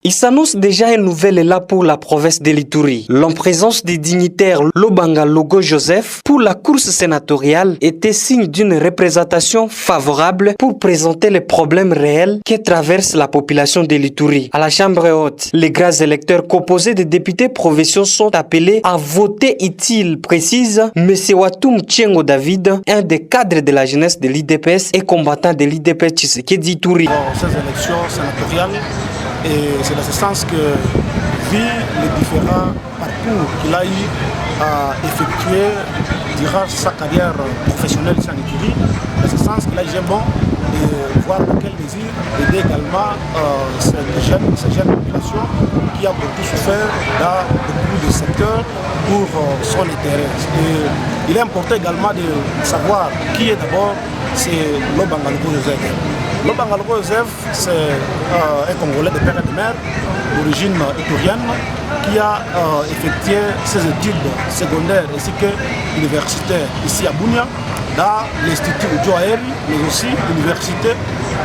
Il s'annonce déjà un nouvel élan pour la province de l'Ituri. En présence des dignitaires Lobanga Logo Joseph pour la course sénatoriale était signe d'une représentation favorable pour présenter les problèmes réels que traverse la population de l'Ituri. À la Chambre haute, les grands électeurs composés de députés provinciaux sont appelés à voter utile, précise M. Watoum Tchengo David, un des cadres de la jeunesse de l'IDPS et combattant de l'IDPS Tshisekedi Ituri. Ces élections sénatoriales, et c'est dans ce sens que, vu les différents parcours qu'il a eu à effectuer durant sa carrière professionnelle ici en Ituri, dans ce sens qu'il a jugé bon de voir dans quel désir d'aider également ces jeunes populations qui a beaucoup souffert dans beaucoup de secteurs pour son intérêt. Et il est important également de savoir qui est d'abord, c'est Lobanga Logo Joseph. Lobanga Logo Joseph, c'est un Congolais de père et de mère d'origine iturienne qui a effectué ses études secondaires ainsi que universitaires ici à Bunia, dans l'Institut Djoaeri, mais aussi l'Université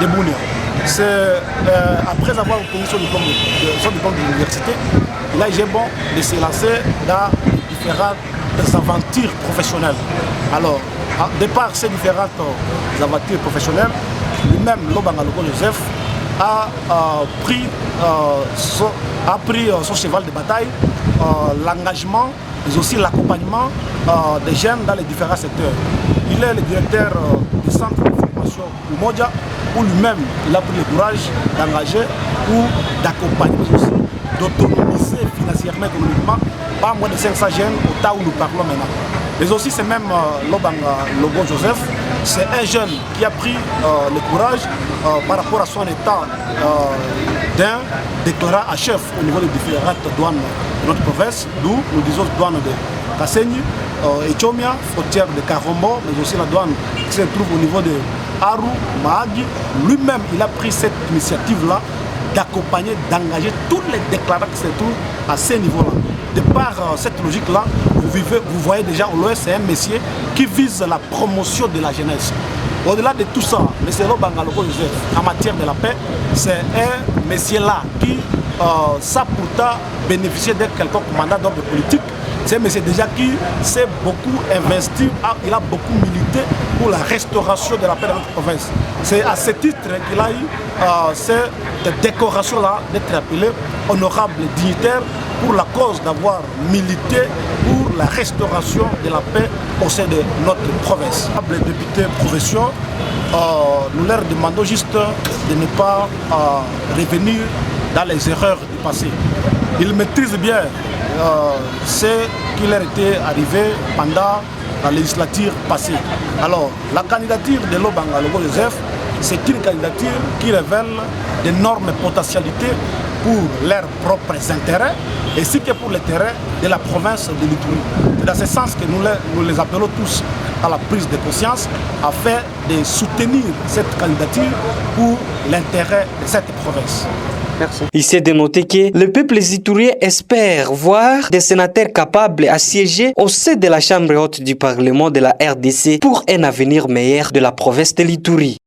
de Bunia. Après avoir obtenu son diplôme de l'université, il a eu bon de se lancer dans différentes aventures professionnelles. Alors, de par ces différentes aventures professionnelles, lui-même, Lobanga Logo Joseph, a pris son cheval de bataille, l'engagement, mais aussi l'accompagnement des jeunes dans les différents secteurs. Il est le directeur du centre de formation Umoja, où lui-même il a pris le courage d'engager ou d'accompagner, mais aussi d'autonomiser financièrement et économiquement pas moins de 500 jeunes au temps où nous parlons maintenant. Mais aussi c'est même Lobanga Logo Joseph, c'est un jeune qui a pris le courage par rapport à son état d'un déclarant à chef au niveau des différentes douanes de notre province, d'où nous disons douane de Kassenyi, Ethiopia, frontière de Karombo, mais aussi la douane qui se trouve au niveau de Aru, Mahagi. Lui-même, il a pris cette initiative-là d'accompagner, d'engager tous les déclarants qui se trouvent à ce niveau-là. De par cette logique-là, vous voyez déjà, au loin, c'est un messier qui vise la promotion de la jeunesse. Au-delà de tout ça, M. Lobanga Logo Joseph, en matière de la paix, c'est un messier-là qui, ça pourtant, bénéficié d'être quelqu'un mandat d'ordre politique. C'est un monsieur déjà qui s'est beaucoup investi, il a beaucoup milité pour la restauration de la paix dans notre province. C'est à ce titre qu'il a eu cette décoration-là d'être appelé honorable dignitaire pour la cause d'avoir milité pour la restauration de la paix au sein de notre province. Les députés provinciaux, nous leur demandons juste de ne pas revenir dans les erreurs du passé. Ils maîtrisent bien ce qui leur était arrivé pendant la législature passée. Alors, la candidature de Lobanga Logo Joseph, c'est une candidature qui révèle d'énormes potentialités pour leurs propres intérêts ainsi que pour l'intérêt de la province de l'Ituri. C'est dans ce sens que nous les appelons tous à la prise de conscience afin de soutenir cette candidature pour l'intérêt de cette province. Merci. Il s'est dénoté que le peuple ituriens espère voir des sénateurs capables à siéger au sein de la Chambre haute du Parlement de la RDC pour un avenir meilleur de la province de l'Ituri.